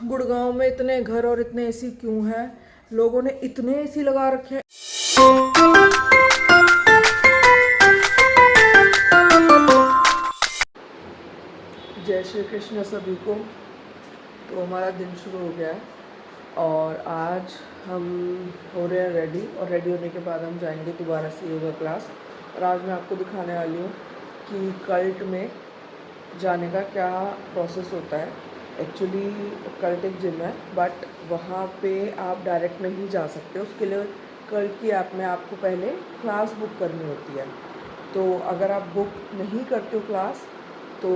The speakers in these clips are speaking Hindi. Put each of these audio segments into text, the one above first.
गुड़गांव में इतने घर और इतने एसी क्यों है? लोगों ने इतने एसी लगा रखे हैं। जय श्री कृष्ण सभी को। तो हमारा दिन शुरू हो गया है और आज हम हो रहे हैं रेडी, और रेडी होने के बाद हम जाएंगे दोबारा से योगा क्लास। और आज मैं आपको दिखाने वाली हूँ कि कल्ट में जाने का क्या प्रोसेस होता है। एक्चुअली कल्ट एक जिम है, बट वहाँ पे आप डायरेक्ट नहीं जा सकते। उसके लिए कल्ट की ऐप में आपको पहले क्लास बुक करनी होती है। तो अगर आप बुक नहीं करते हो क्लास, तो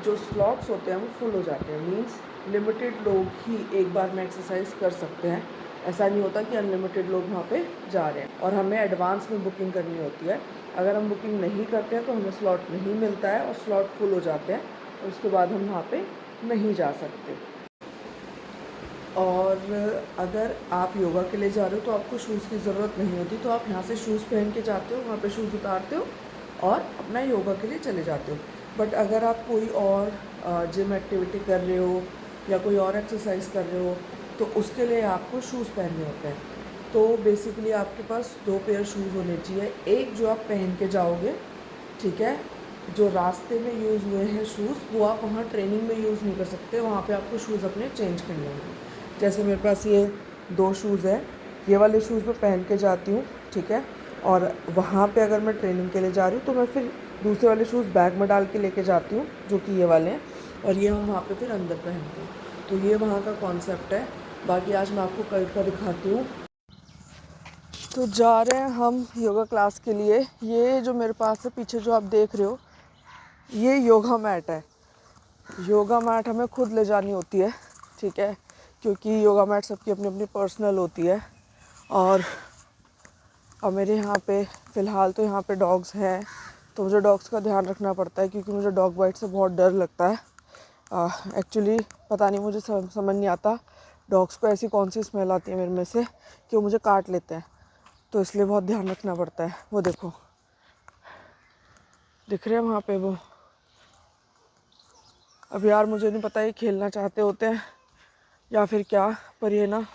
जो स्लॉट्स होते हैं वो फुल हो जाते हैं। मीन्स लिमिटेड लोग ही एक बार में एक्सरसाइज कर सकते हैं। ऐसा नहीं होता कि अनलिमिटेड लोग वहाँ पे जा रहे हैं। और हमें एडवांस में बुकिंग करनी होती है। अगर हम बुकिंग नहीं करते हैं तो हमें स्लॉट नहीं मिलता है और स्लॉट फुल हो जाते हैं, और उसके बाद हम वहाँ पे नहीं जा सकते। और अगर आप योगा के लिए जा रहे हो तो आपको शूज़ की ज़रूरत नहीं होती। तो आप यहाँ से शूज़ पहन के जाते हो, वहाँ पे शूज़ उतारते हो और अपना योगा के लिए चले जाते हो। बट अगर आप कोई और जिम एक्टिविटी कर रहे हो या कोई और एक्सरसाइज कर रहे हो तो उसके लिए आपको शूज़ पहनने होते हैं। तो बेसिकली आपके पास 2 पेयर शूज़ होने चाहिए। एक जो आप पहन के जाओगे, ठीक है, जो रास्ते में यूज़ हुए हैं शूज़ वो आप वहाँ ट्रेनिंग में यूज़ नहीं कर सकते। वहाँ पे आपको शूज़ अपने चेंज करने होंगे। जैसे मेरे पास ये 2 शूज़ है, ये वाले शूज़ मैं पहन के जाती हूँ, ठीक है। और वहाँ पे अगर मैं ट्रेनिंग के लिए जा रही हूँ तो मैं फिर दूसरे वाले शूज़ बैग में डाल के लेके जाती हूँ, जो कि ये वाले हैं, और ये हम वहाँ पे फिर अंदर पहनते हैं। तो ये वहाँ का कॉन्सेप्ट है। बाकी आज मैं आपको कल्ट का दिखाती हूँ। तो जा रहे हैं हम योगा क्लास के लिए। ये जो मेरे पास है पीछे जो आप देख रहे हो, ये योगा मैट है। योगा मैट हमें खुद ले जानी होती है, ठीक है, क्योंकि योगा मैट सबकी अपनी अपनी पर्सनल होती है। और मेरे यहाँ पे फ़िलहाल तो यहाँ पे डॉग्स हैं, तो मुझे डॉग्स का ध्यान रखना पड़ता है, क्योंकि मुझे डॉग बाइट से बहुत डर लगता है। एक्चुअली पता नहीं, मुझे समझ नहीं आता डॉग्स को ऐसी कौन सी स्मेल आती है मेरे में से कि वो मुझे काट लेते हैं। तो इसलिए बहुत ध्यान रखना पड़ता है। वो देखो, दिख रहे हैं वहाँ पे वो। अब यार मुझे नहीं पता ये खेलना चाहते होते हैं या फिर क्या, पर ये ना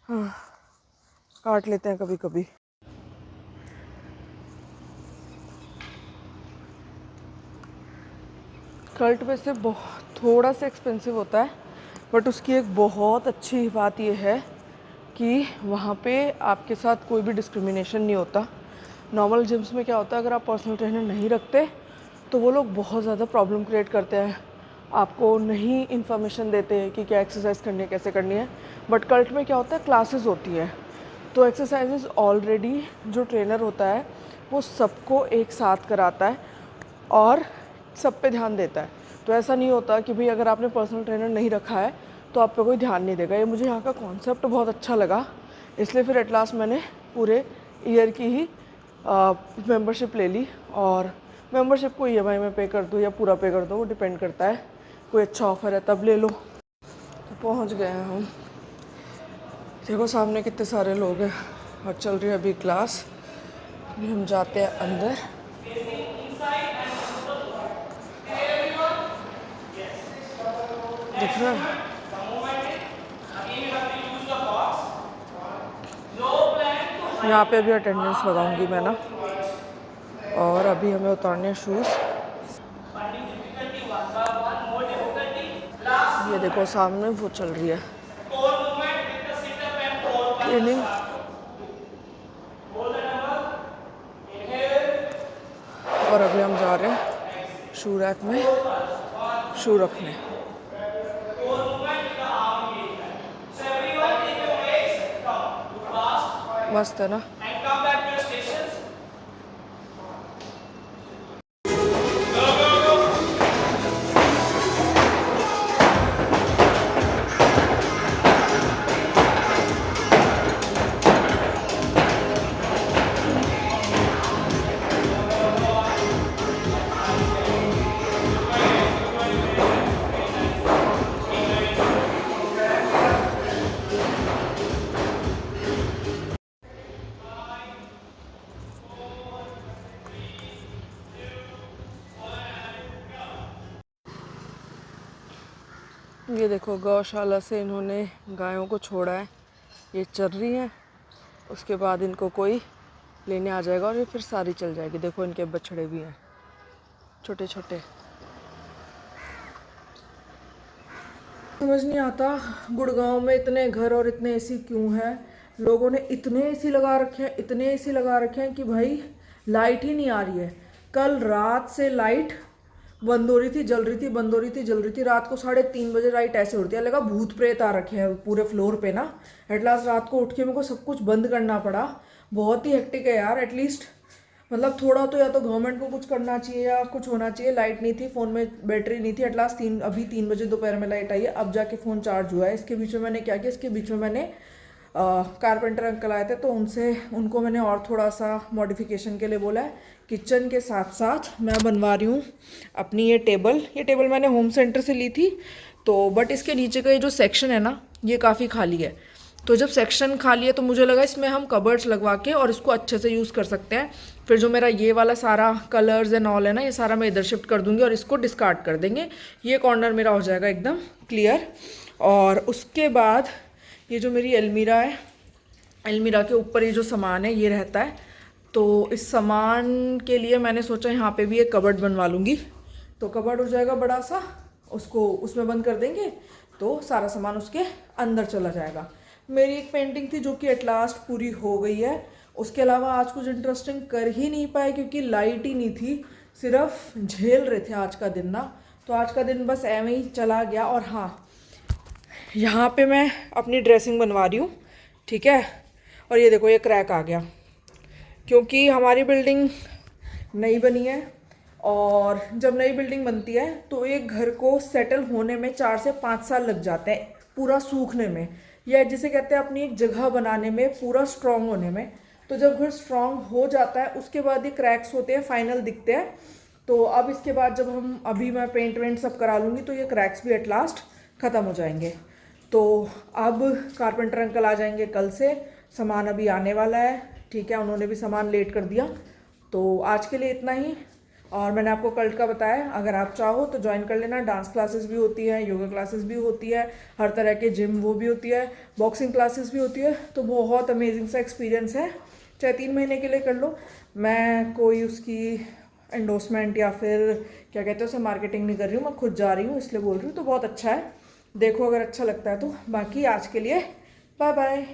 काट लेते हैं कभी कभी। कल्ट वैसे बहुत थोड़ा सा एक्सपेंसिव होता है, बट उसकी एक बहुत अच्छी बात ये है कि वहाँ पे आपके साथ कोई भी डिस्क्रिमिनेशन नहीं होता। नॉर्मल जिम्स में क्या होता है, अगर आप पर्सनल ट्रेनर नहीं रखते तो वो लोग बहुत ज़्यादा प्रॉब्लम क्रिएट करते हैं, आपको नहीं इन्फॉर्मेशन देते हैं कि क्या एक्सरसाइज करनी है, कैसे करनी है। बट कल्ट में क्या होता है, क्लासेस होती है, तो एक्सरसाइजेज ऑलरेडी जो ट्रेनर होता है वो सबको एक साथ कराता है और सब पे ध्यान देता है। तो ऐसा नहीं होता कि भाई अगर आपने पर्सनल ट्रेनर नहीं रखा है तो आप पे कोई ध्यान नहीं देगा। ये मुझे यहाँ का कॉन्सेप्ट बहुत अच्छा लगा, इसलिए फिर एट लास्ट मैंने पूरे ईयर की ही मेंबरशिप ले ली। और मेंबरशिप को EMI में पे कर दो या पूरा पे कर दो, वो डिपेंड करता है। कोई अच्छा ऑफ़र है तब ले लो। तो पहुँच गए हैं हम। देखो सामने कितने सारे लोग हैं और चल रही है अभी क्लास। अभी हम जाते हैं अंदर। दिख रहा है? यहाँ पे अभी अटेंडेंस लगाऊंगी मैं ना। और अभी हमें उतारने शूज़। ये देखो सामने वो चल रही है ट्रेनिंग। और अभी हम जा रहे हैं शू रैक में शू रखने। मस्त है ना। ये देखो गौशाला से इन्होंने गायों को छोड़ा है, ये चर रही हैं। उसके बाद इनको कोई लेने आ जाएगा और ये फिर सारी चल जाएगी। देखो इनके बछड़े भी हैं छोटे छोटे। समझ नहीं आता गुड़गांव में इतने घर और इतने एसी क्यों हैं। लोगों ने इतने एसी लगा रखे हैं, इतने एसी लगा रखे हैं कि भाई लाइट ही नहीं आ रही है। कल रात से लाइट बंद हो रही थी, जल रही थी, बंद हो रही थी, जल रही थी। रात को 3:30 बजे लाइट ऐसे उड़ती है, लगा भूत प्रेत आ रखे हैं पूरे फ्लोर पे ना। एटलास्ट रात को उठ के मेरे को सब कुछ बंद करना पड़ा। बहुत ही हेक्टिक है यार। एटलीस्ट मतलब थोड़ा तो या तो गवर्नमेंट को कुछ करना चाहिए या कुछ होना चाहिए। लाइट नहीं थी, फ़ोन में बैटरी नहीं थी। एटलास्ट अभी 3 बजे दोपहर में लाइट आई है, अब जाके फ़ोन चार्ज हुआ है। इसके बीच में मैंने क्या किया, इसके बीच में मैंने कारपेंटर अंकल आए थे तो उनको मैंने और थोड़ा सा मॉडिफिकेशन के लिए बोला है। किचन के साथ साथ मैं बनवा रही हूँ अपनी ये टेबल मैंने होम सेंटर से ली थी। तो बट इसके नीचे का ये जो सेक्शन है ना, ये काफ़ी खाली है। तो जब सेक्शन खाली है तो मुझे लगा इसमें हम कबर्ड्स लगवा के और इसको अच्छे से यूज़ कर सकते हैं। फिर जो मेरा ये वाला सारा कलर्स एंड ऑल है ना, ये सारा मैं इधर शिफ्ट कर दूँगी और इसको डिस्कार्ड कर देंगे। ये कॉर्नर मेरा हो जाएगा एकदम क्लियर। और उसके बाद ये जो मेरी अलमीरा है, अलमीरा के ऊपर ये जो सामान है ये रहता है। तो इस सामान के लिए मैंने सोचा यहाँ पे भी एक कबर्ड बनवा लूँगी। तो कबर्ड हो जाएगा बड़ा सा, उसको उसमें बंद कर देंगे तो सारा सामान उसके अंदर चला जाएगा। मेरी एक पेंटिंग थी जो कि एट लास्ट पूरी हो गई है। उसके अलावा आज कुछ इंटरेस्टिंग कर ही नहीं पाए क्योंकि लाइट ही नहीं थी, सिर्फ झेल रहे थे आज का दिन ना। तो आज का दिन बस ऐਵੇਂ ही चला गया। और हाँ, यहाँ पे मैं अपनी ड्रेसिंग बनवा रही हूँ, ठीक है। और ये देखो ये क्रैक आ गया क्योंकि हमारी बिल्डिंग नई बनी है और जब नई बिल्डिंग बनती है तो एक घर को सेटल होने में 4 से 5 साल लग जाते हैं, पूरा सूखने में, या जिसे कहते हैं अपनी एक जगह बनाने में, पूरा स्ट्रॉन्ग होने में। तो जब घर स्ट्रॉन्ग हो जाता है उसके बाद ये क्रैक्स होते हैं, फाइनल दिखते हैं। तो अब इसके बाद जब अभी मैं पेंट वेंट सब करा लूँगी तो ये क्रैक्स भी एट लास्ट ख़त्म हो जाएंगे। तो अब कारपेंटर अंकल आ जाएंगे कल से, सामान अभी आने वाला है, ठीक है। उन्होंने भी सामान लेट कर दिया। तो आज के लिए इतना ही। और मैंने आपको कल का बताया, अगर आप चाहो तो ज्वाइन कर लेना। डांस क्लासेस भी होती है, योगा क्लासेस भी होती है, हर तरह के जिम वो भी होती है, बॉक्सिंग क्लासेस भी होती है। तो बहुत अमेजिंग सा एक्सपीरियंस है, चाहे 3 महीने के लिए कर लो। मैं कोई उसकी एंडोर्समेंट या फिर क्या कहते हैं उसे मार्केटिंग नहीं कर रही हूँ, मैं खुद जा रही हूँ इसलिए बोल रही हूँ। तो बहुत अच्छा है, देखो अगर अच्छा लगता है तो। बाकी आज के लिए बाय बाय।